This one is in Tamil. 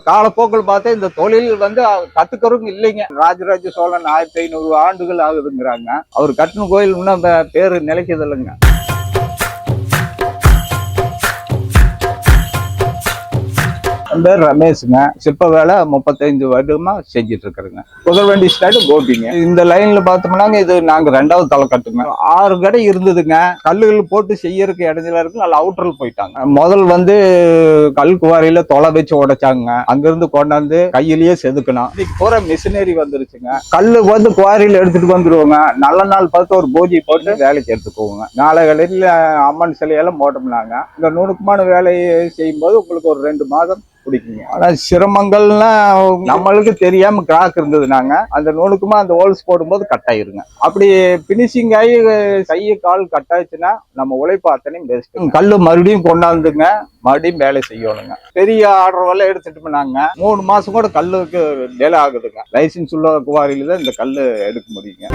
காலப்போக்கில் பார்த்தா இந்த தொழில் வந்து கத்துக்கிறவங்க இல்லைங்க. ராஜராஜ சோழன் 1500 ஆண்டுகள் ஆகுதுங்கிறாங்க. அவர் கட்டின கோயில் இன்னும் பேரு நிலைக்குது இல்லைங்க. என் பேர் ரமேஷுங்க. சிற்ப வேலை 35 வருடமா செஞ்சுட்டு இருக்கிறேங்க. புதல்வண்டி ஸ்டாண்டு கோபிங்க. இந்த லைன்ல பார்த்தோம்னாங்க இது நாங்க 2வது தலை கட்டுங்க. 6 கடை இருந்ததுங்க. கல்லுகள் போட்டு செய்யறதுக்கு இடைஞ்சலா இருக்கு. நல்ல அவுட்டர்ல போயிட்டாங்க. முதல் வந்து கல் குவாரியில தொலை வச்சு உடைச்சாங்க. அங்கிருந்து கொண்டாந்து கையிலேயே செதுக்கணும். இன்னைக்கு பூரா மிஷினரி வந்துருச்சுங்க. கல்லு வந்து குவாரியில எடுத்துட்டு வந்துருவாங்க. நல்ல நாள் பார்த்து ஒரு பூஜை போட்டு வேலைக்கு எடுத்துக்குவோங்க. நாளை கடையில் அம்மன் சிலையெல்லாம் போட்டோம்னாங்க இந்த நுணுக்கமான வேலையை செய்யும் போது உங்களுக்கு ஒரு 2 மாதம் பிடிக்குங்க. ஆனா சிரமங்கள்னா நம்மளுக்கு தெரியாம கிராக் இருந்தது. நாங்க அந்த நுணுக்குமா அந்த ஹோல்ஸ் போடும்போது கட் ஆயிருங்க. அப்படி பினிஷிங் ஆகி கையை கால் கட் ஆயிடுச்சுன்னா நம்ம உழைப்பு அத்தனையும் பெஸ்ட். கல்லு மறுபடியும் கொண்டாந்துங்க மறுபடியும் வேலை செய்யணுங்க. பெரிய ஆர்டர் எல்லாம் எடுத்துட்டு நாங்க 3 மாசம் கூட கல்லுக்கு வேலை ஆகுதுங்க. லைசன்ஸ் உள்ள குவாரியில தான் இந்த கல்லு எடுக்க முடியுங்க.